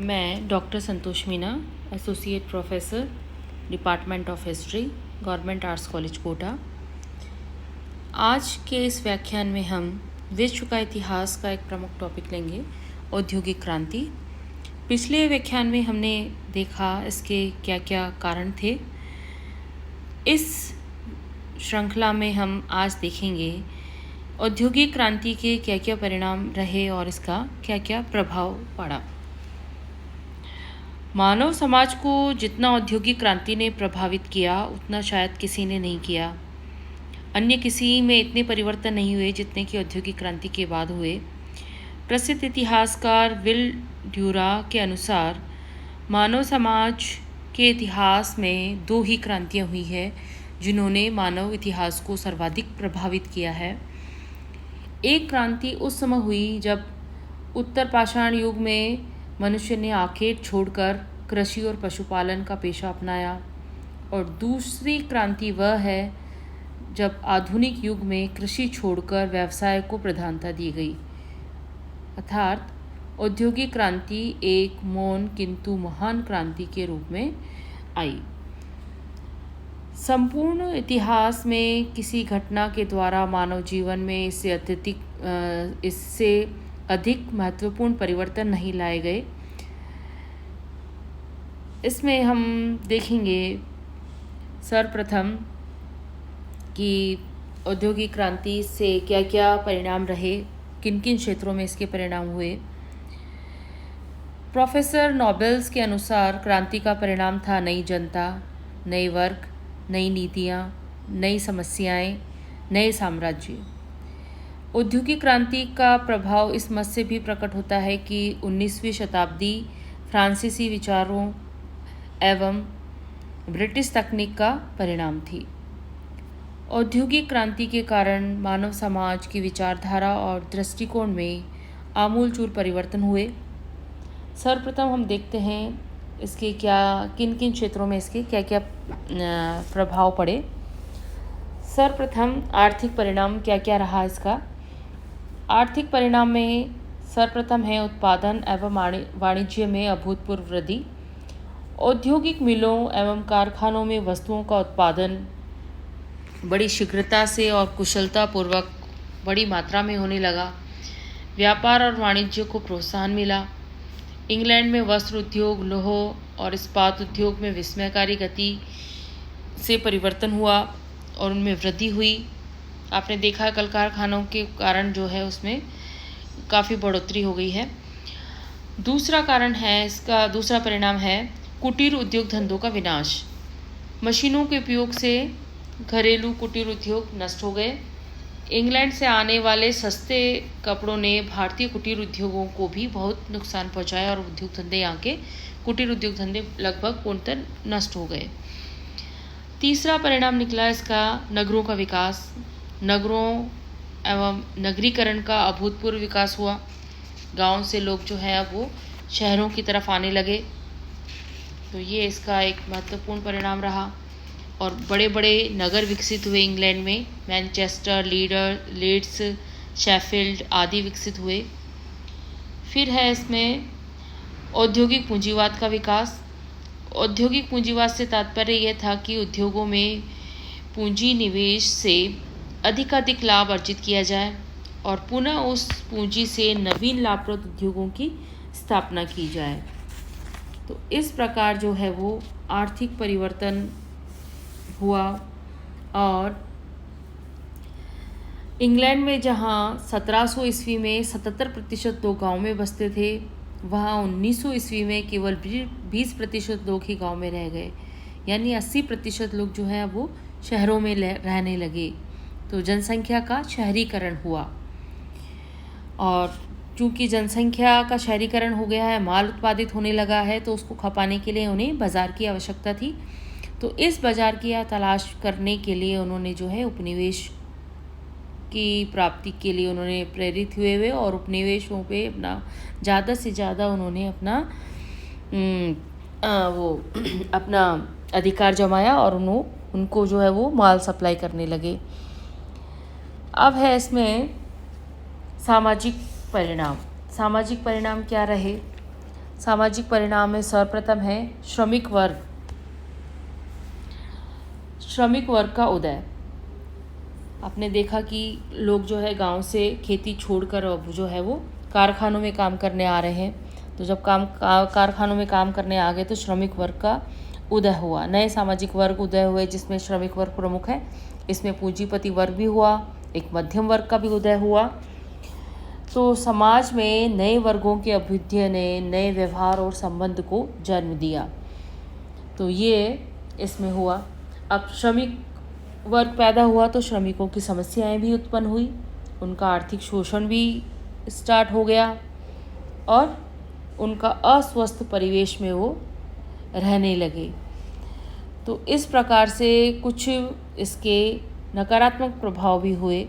मैं doctor Santosh Meena, associate professor, department of history, government arts college Kota. आज के इस व्याख्यान में हम विश्व का इतिहास का एक प्रमुख टॉपिक लेंगे, औद्योगिक क्रांति। पिछले व्याख्यान में हमने देखा इसके क्या क्या कारण थे। इस श्रृंखला में हम आज देखेंगे औद्योगिक क्रांति के क्या क्या परिणाम रहे और इसका क्या क्या प्रभाव पड़ा। मानव समाज को जितना औद्योगिक क्रांति ने प्रभावित किया उतना शायद किसी ने नहीं किया। अन्य किसी में इतने परिवर्तन नहीं हुए जितने कि औद्योगिक क्रांति के बाद हुए। प्रसिद्ध इतिहासकार विल ड्यूरा के अनुसार मानव समाज के इतिहास में दो ही क्रांतियाँ हुई है जिन्होंने मानव इतिहास को सर्वाधिक प्रभावित किया है। एक क्रांति उस समय हुई जब उत्तर पाषाण युग में मनुष्य ने आखेट छोड़कर कृषि और पशुपालन का पेशा अपनाया, और दूसरी क्रांति वह है जब आधुनिक युग में कृषि छोड़कर व्यवसाय को प्रधानता दी गई। अर्थात औद्योगिक क्रांति एक मौन किंतु महान क्रांति के रूप में आई। संपूर्ण इतिहास में किसी घटना के द्वारा मानव जीवन में इससे अधिक महत्वपूर्ण परिवर्तन नहीं लाए गए। इसमें हम देखेंगे सर्वप्रथम कि औद्योगिक क्रांति से क्या क्या परिणाम रहे, किन किन क्षेत्रों में इसके परिणाम हुए। प्रोफेसर नोबेल्स के अनुसार क्रांति का परिणाम था नई जनता, नए वर्ग, नई नीतियाँ, नई समस्याएं, नए साम्राज्य। औद्योगिक क्रांति का प्रभाव इस मत से भी प्रकट होता है कि 19वीं शताब्दी फ्रांसीसी विचारों एवं ब्रिटिश तकनीक का परिणाम थी। औद्योगिक क्रांति के कारण मानव समाज की विचारधारा और दृष्टिकोण में आमूलचूल परिवर्तन हुए। सर्वप्रथम हम देखते हैं इसके किन किन क्षेत्रों में इसके क्या क्या प्रभाव पड़े। सर्वप्रथम आर्थिक परिणाम क्या क्या रहा इसका। आर्थिक परिणाम में सर्वप्रथम है उत्पादन एवं वाणिज्य में अभूतपूर्व वृद्धि। औद्योगिक मिलों एवं कारखानों में वस्तुओं का उत्पादन बड़ी शीघ्रता से और कुशलतापूर्वक बड़ी मात्रा में होने लगा। व्यापार और वाणिज्य को प्रोत्साहन मिला। इंग्लैंड में वस्त्र उद्योग, लौह और इस्पात उद्योग में विस्मयकारी गति से परिवर्तन हुआ और उनमें वृद्धि हुई। आपने देखा कल कारखानों के कारण जो है उसमें काफ़ी बढ़ोतरी हो गई है। दूसरा परिणाम है कुटीर उद्योग धंधों का विनाश। मशीनों के उपयोग से घरेलू कुटीर उद्योग नष्ट हो गए। इंग्लैंड से आने वाले सस्ते कपड़ों ने भारतीय कुटीर उद्योगों को भी बहुत नुकसान पहुंचाया और उद्योग धंधे यहाँ के कुटीर उद्योग धंधे लगभग पूर्णतः नष्ट हो गए। तीसरा परिणाम निकला इसका नगरों का विकास। नगरों एवं नगरीकरण का अभूतपूर्व विकास हुआ। गांव से लोग जो है अब वो शहरों की तरफ आने लगे, तो ये इसका एक महत्वपूर्ण परिणाम रहा। और बड़े बड़े नगर विकसित हुए इंग्लैंड में, मैनचेस्टर, लीड्स, शेफील्ड आदि विकसित हुए। फिर है इसमें औद्योगिक पूंजीवाद का विकास। औद्योगिक पूंजीवाद से तात्पर्य यह था कि उद्योगों में पूंजी निवेश से अधिकाधिक लाभ अर्जित किया जाए और पुनः उस पूंजी से नवीन लाभप्रद उद्योगों की स्थापना की जाए। तो इस प्रकार जो है वो आर्थिक परिवर्तन हुआ। और इंग्लैंड में जहाँ 1700 ईस्वी में 77% लोग गाँव में बसते थे, वहाँ 1900 ईस्वी में केवल 20% लोग ही गाँव में रह गए, यानी 80% लोग जो है वो शहरों में रहने लगे। तो जनसंख्या का शहरीकरण हुआ, और चूँकि जनसंख्या का शहरीकरण हो गया है, माल उत्पादित होने लगा है, तो उसको खपाने के लिए उन्हें बाज़ार की आवश्यकता थी। तो इस बाज़ार की तलाश करने के लिए उन्होंने जो है उपनिवेश की प्राप्ति के लिए उन्होंने प्रेरित हुए और उपनिवेशों पे अपना ज़्यादा से ज़्यादा उन्होंने अपना अधिकार जमाया और उनको जो है वो माल सप्लाई करने लगे। अब है इसमें सामाजिक परिणाम। सामाजिक परिणाम क्या रहे। सामाजिक परिणाम में सर्वप्रथम है श्रमिक वर्ग का उदय। आपने देखा कि लोग जो है गांव से खेती छोड़कर अब जो है वो कारखानों में काम करने आ रहे हैं। तो जब कारखानों में काम करने आ गए तो श्रमिक वर्ग का उदय हुआ, नए सामाजिक वर्ग उदय हुए जिसमें श्रमिक वर्ग प्रमुख है। इसमें पूंजीपति वर्ग भी हुआ, एक मध्यम वर्ग का भी उदय हुआ। तो समाज में नए वर्गों के अभ्युदय ने नए व्यवहार और संबंध को जन्म दिया। तो ये इसमें हुआ। अब श्रमिक वर्ग पैदा हुआ तो श्रमिकों की समस्याएं भी उत्पन्न हुई, उनका आर्थिक शोषण भी स्टार्ट हो गया और उनका अस्वस्थ परिवेश में वो रहने लगे। तो इस प्रकार से कुछ इसके नकारात्मक प्रभाव भी हुए,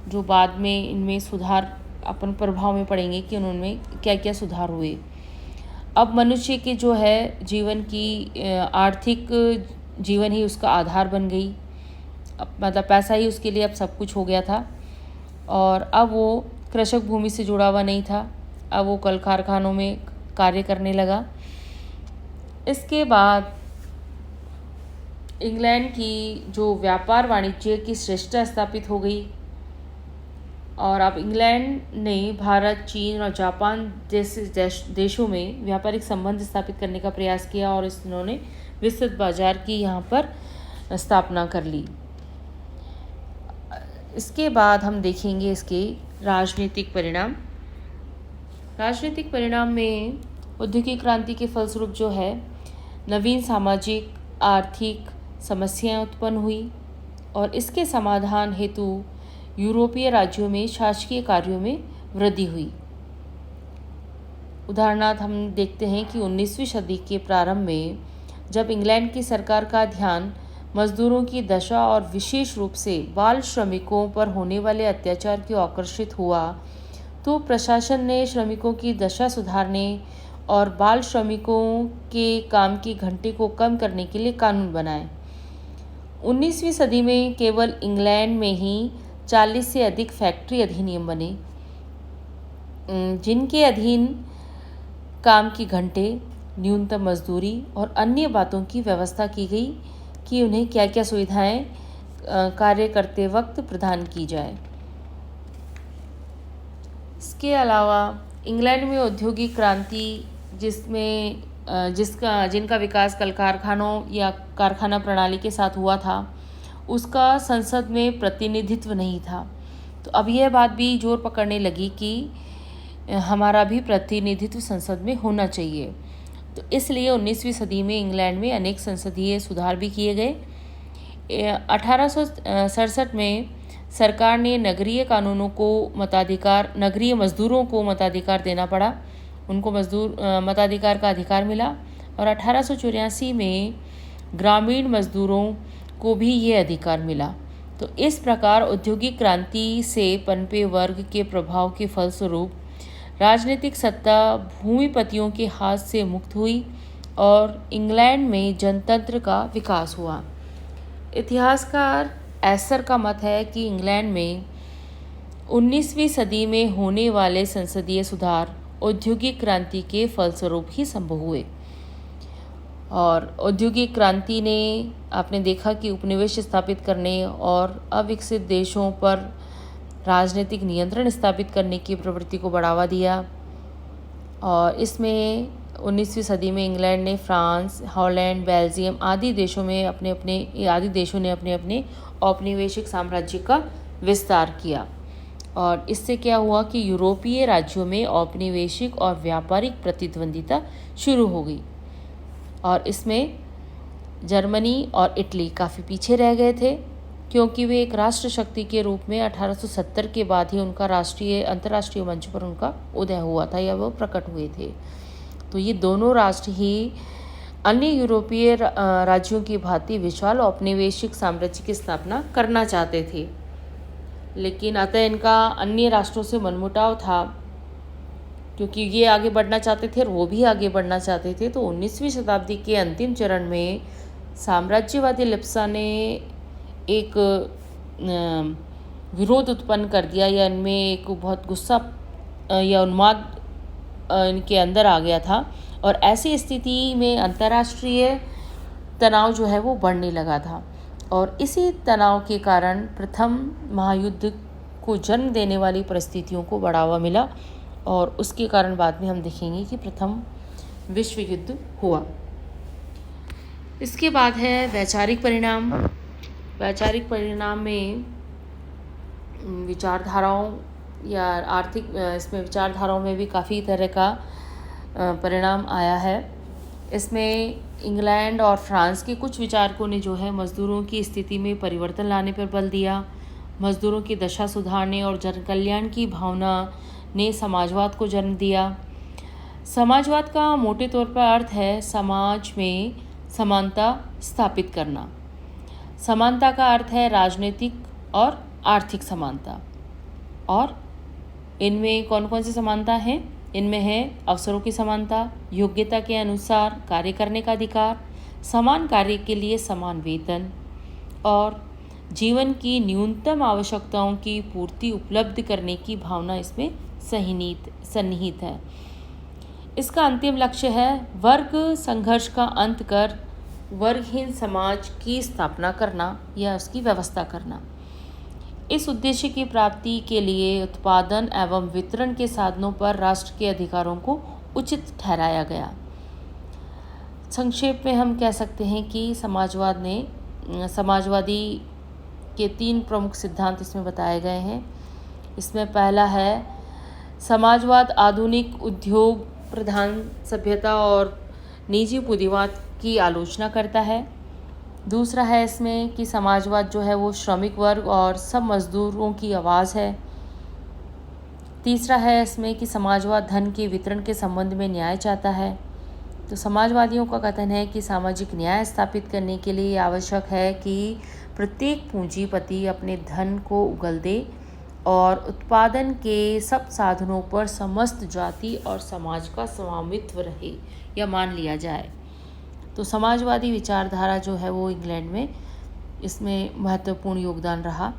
जो बाद में इनमें सुधार अपन प्रभाव में पड़ेंगे कि उनमें क्या क्या सुधार हुए। अब मनुष्य के जो है जीवन की आर्थिक जीवन ही उसका आधार बन गई। अब मतलब पैसा ही उसके लिए अब सब कुछ हो गया था और अब वो कृषक भूमि से जुड़ा हुआ नहीं था, अब वो कल कारखानों में कार्य करने लगा। इसके बाद इंग्लैंड की जो व्यापार वाणिज्य की श्रेष्ठता स्थापित हो गई और अब इंग्लैंड ने भारत, चीन और जापान जैसे देशों में व्यापारिक संबंध स्थापित करने का प्रयास किया और इन्होंने विस्तृत बाजार की यहाँ पर स्थापना कर ली। इसके बाद हम देखेंगे इसके राजनीतिक परिणाम। राजनीतिक परिणाम में औद्योगिक क्रांति के फलस्वरूप जो है नवीन सामाजिक आर्थिक समस्याएं उत्पन्न हुई और इसके समाधान हेतु यूरोपीय राज्यों में शासकीय कार्यों में वृद्धि हुई। उदाहरणार्थ हम देखते हैं कि 19वीं सदी के प्रारंभ में जब इंग्लैंड की सरकार का ध्यान मजदूरों की दशा और विशेष रूप से बाल श्रमिकों पर होने वाले अत्याचार की ओर आकर्षित हुआ, तो प्रशासन ने श्रमिकों की दशा सुधारने और बाल श्रमिकों के काम के घंटे को कम करने के लिए कानून बनाए। 19वीं सदी में केवल इंग्लैंड में ही 40 से अधिक फैक्ट्री अधिनियम बने, जिनके अधीन काम की घंटे, न्यूनतम मजदूरी और अन्य बातों की व्यवस्था की गई कि उन्हें क्या क्या सुविधाएं कार्य करते वक्त प्रदान की जाए। इसके अलावा इंग्लैंड में औद्योगिक क्रांति जिनका विकास कल कारखानों या कारखाना प्रणाली के साथ हुआ था, उसका संसद में प्रतिनिधित्व नहीं था। तो अब यह बात भी जोर पकड़ने लगी कि हमारा भी प्रतिनिधित्व संसद में होना चाहिए। तो इसलिए 19वीं सदी में इंग्लैंड में अनेक संसदीय सुधार भी किए गए। 1867 में सरकार ने नगरीय मजदूरों को मताधिकार देना पड़ा, उनको मताधिकार का अधिकार मिला और 1884 में ग्रामीण मजदूरों को भी ये अधिकार मिला। तो इस प्रकार औद्योगिक क्रांति से पनपे वर्ग के प्रभाव के फलस्वरूप राजनीतिक सत्ता भूमिपतियों के हाथ से मुक्त हुई और इंग्लैंड में जनतंत्र का विकास हुआ। इतिहासकार एसर का मत है कि इंग्लैंड में 19वीं सदी में होने वाले संसदीय सुधार औद्योगिक क्रांति के फलस्वरूप ही संभव हुए। और औद्योगिक क्रांति ने आपने देखा कि उपनिवेश स्थापित करने और अविकसित देशों पर राजनीतिक नियंत्रण स्थापित करने की प्रवृत्ति को बढ़ावा दिया। और इसमें 19वीं सदी में इंग्लैंड ने फ्रांस, हॉलैंड, बेल्जियम आदि देशों ने अपने अपने औपनिवेशिक साम्राज्य का विस्तार किया। और इससे क्या हुआ कि यूरोपीय राज्यों में औपनिवेशिक और व्यापारिक प्रतिद्वंदिता शुरू हो गई और इसमें जर्मनी और इटली काफ़ी पीछे रह गए थे, क्योंकि वे एक राष्ट्र शक्ति के रूप में 1870 के बाद ही उनका अंतर्राष्ट्रीय मंच पर उनका उदय हुआ था या वो प्रकट हुए थे। तो ये दोनों राष्ट्र ही अन्य यूरोपीय राज्यों की भांति विशाल औपनिवेशिक साम्राज्य की स्थापना करना चाहते थे, लेकिन अतः इनका अन्य राष्ट्रों से मनमुटाव था, क्योंकि ये आगे बढ़ना चाहते थे और वो भी आगे बढ़ना चाहते थे। तो 19वीं शताब्दी के अंतिम चरण में साम्राज्यवादी लिप्सा ने एक विरोध उत्पन्न कर दिया या इनमें एक बहुत गुस्सा या उन्माद इनके अंदर आ गया था और ऐसी स्थिति में अंतर्राष्ट्रीय तनाव जो है वो बढ़ने लगा था और इसी तनाव के कारण प्रथम महायुद्ध को जन्म देने वाली परिस्थितियों को बढ़ावा मिला और उसके कारण बाद में हम देखेंगे कि प्रथम विश्व युद्ध हुआ। इसके बाद है वैचारिक परिणाम। वैचारिक परिणाम में विचारधाराओं या आर्थिक इसमें विचारधाराओं में भी काफ़ी तरह का परिणाम आया है। इसमें इंग्लैंड और फ्रांस के कुछ विचारकों ने जो है मज़दूरों की स्थिति में परिवर्तन लाने पर बल दिया। मज़दूरों की दशा सुधारने और जन कल्याण की भावना ने समाजवाद को जन्म दिया। समाजवाद का मोटे तौर पर अर्थ है समाज में समानता स्थापित करना। समानता का अर्थ है राजनीतिक और आर्थिक समानता। और इनमें कौन कौन सी समानता है? इनमें है अवसरों की समानता, योग्यता के अनुसार कार्य करने का अधिकार, समान कार्य के लिए समान वेतन और जीवन की न्यूनतम आवश्यकताओं की पूर्ति उपलब्ध करने की भावना इसमें सन्निहित है। इसका अंतिम लक्ष्य है वर्ग संघर्ष का अंत कर वर्गहीन समाज की स्थापना करना या उसकी व्यवस्था करना। इस उद्देश्य की प्राप्ति के लिए उत्पादन एवं वितरण के साधनों पर राष्ट्र के अधिकारों को उचित ठहराया गया। संक्षेप में हम कह सकते हैं कि समाजवादी के 3 प्रमुख सिद्धांत इसमें बताए गए हैं। इसमें पहला है समाजवाद आधुनिक उद्योग प्रधान सभ्यता और निजी पूंजीवाद की आलोचना करता है। दूसरा है इसमें कि समाजवाद जो है वो श्रमिक वर्ग और सब मजदूरों की आवाज़ है। तीसरा है इसमें कि समाजवाद धन के वितरण के संबंध में न्याय चाहता है। तो समाजवादियों का कथन है कि सामाजिक न्याय स्थापित करने के लिए आवश्यक है कि प्रत्येक पूंजीपति अपने धन को उगल दे और उत्पादन के सब साधनों पर समस्त जाति और समाज का स्वामित्व रहे या मान लिया जाए। तो समाजवादी विचारधारा जो है वो इंग्लैंड में इसमें महत्वपूर्ण योगदान रहा।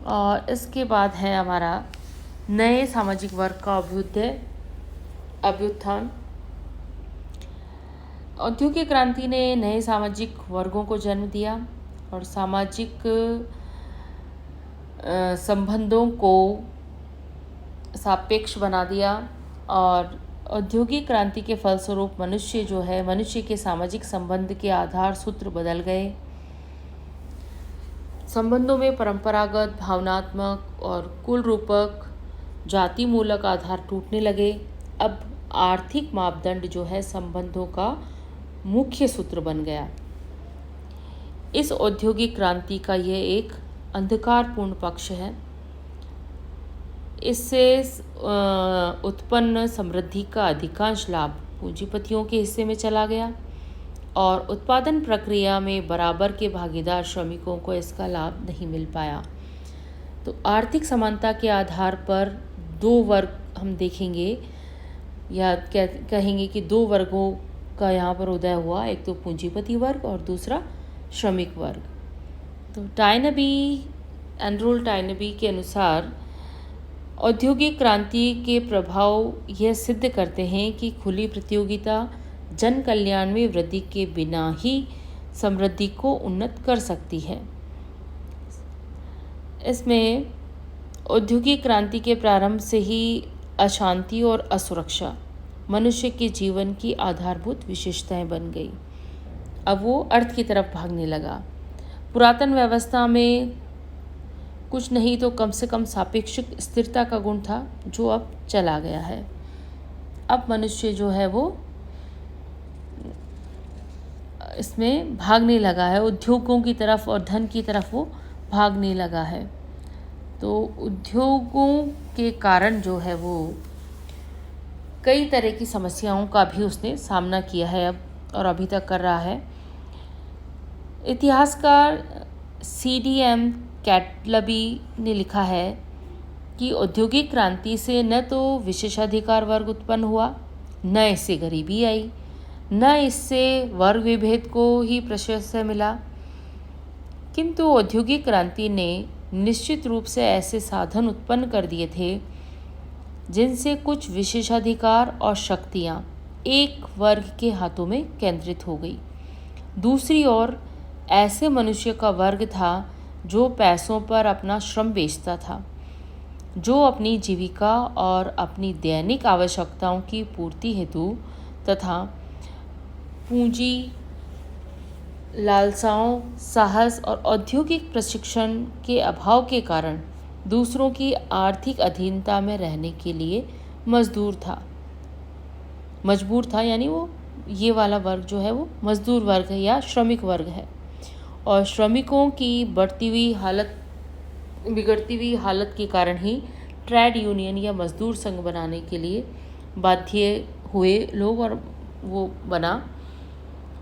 और इसके बाद है हमारा नए सामाजिक वर्ग का अभ्युत्थान। औद्योगिक क्रांति ने नए सामाजिक वर्गों को जन्म दिया और सामाजिक संबंधों को सापेक्ष बना दिया और औद्योगिक क्रांति के फलस्वरूप मनुष्य के सामाजिक संबंध के आधार सूत्र बदल गए। संबंधों में परंपरागत, भावनात्मक और कुल रूपक जाति मूलक आधार टूटने लगे। अब आर्थिक मापदंड जो है संबंधों का मुख्य सूत्र बन गया। इस औद्योगिक क्रांति का यह एक अंधकारपूर्ण पक्ष है। इससे उत्पन्न समृद्धि का अधिकांश लाभ पूंजीपतियों के हिस्से में चला गया और उत्पादन प्रक्रिया में बराबर के भागीदार श्रमिकों को इसका लाभ नहीं मिल पाया। तो आर्थिक समानता के आधार पर 2 वर्ग हम देखेंगे या कहेंगे कि 2 वर्गों का यहाँ पर उदय हुआ, एक तो पूंजीपति वर्ग और दूसरा श्रमिक वर्ग। तो एंड्रूल टाइनबी के अनुसार औद्योगिक क्रांति के प्रभाव यह सिद्ध करते हैं कि खुली प्रतियोगिता जन कल्याण में वृद्धि के बिना ही समृद्धि को उन्नत कर सकती है। इसमें औद्योगिक क्रांति के प्रारंभ से ही अशांति और असुरक्षा मनुष्य के जीवन की आधारभूत विशेषताएं बन गई। अब वो अर्थ की तरफ भागने लगा। पुरातन व्यवस्था में कुछ नहीं तो कम से कम सापेक्षिक स्थिरता का गुण था जो अब चला गया है। अब मनुष्य जो है वो इसमें भागने लगा है, उद्योगों की तरफ और धन की तरफ वो भागने लगा है। तो उद्योगों के कारण जो है वो कई तरह की समस्याओं का भी उसने सामना किया है अब और अभी तक कर रहा है। इतिहासकार CDM कैटलबी ने लिखा है कि औद्योगिक क्रांति से न तो विशेषाधिकार वर्ग उत्पन्न हुआ, न इससे गरीबी आई, न इससे वर्ग विभेद को ही प्रशंसा मिला, किंतु औद्योगिक क्रांति ने निश्चित रूप से ऐसे साधन उत्पन्न कर दिए थे जिनसे कुछ विशेषाधिकार और शक्तियाँ एक वर्ग के हाथों में केंद्रित हो गई। दूसरी ओर ऐसे मनुष्य का वर्ग था जो पैसों पर अपना श्रम बेचता था, जो अपनी जीविका और अपनी दैनिक आवश्यकताओं की पूर्ति हेतु तथा पूंजी, लालसाओं, साहस और औद्योगिक प्रशिक्षण के अभाव के कारण दूसरों की आर्थिक अधीनता में रहने के लिए मजबूर था। यानी वो ये वाला वर्ग जो है वो मजदूर वर्ग है या श्रमिक वर्ग है। और श्रमिकों की बिगड़ती हुई हालत के कारण ही ट्रेड यूनियन या मजदूर संघ बनाने के लिए बाध्य हुए लोग, और वो बना।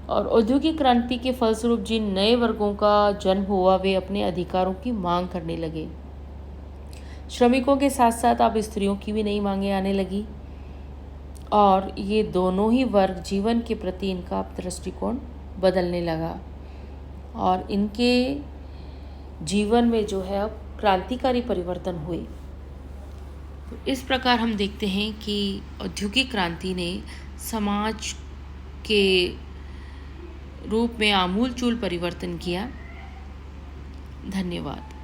और औद्योगिक क्रांति के फलस्वरूप जिन नए वर्गों का जन्म हुआ वे अपने अधिकारों की मांग करने लगे। श्रमिकों के साथ साथ अब स्त्रियों की भी नई मांगें आने लगी, और ये दोनों ही वर्ग जीवन के प्रति इनका दृष्टिकोण बदलने लगा, और इनके जीवन में जो है अब क्रांतिकारी परिवर्तन हुए। तो इस प्रकार हम देखते हैं कि औद्योगिक क्रांति ने समाज के रूप में आमूलचूल परिवर्तन किया। धन्यवाद।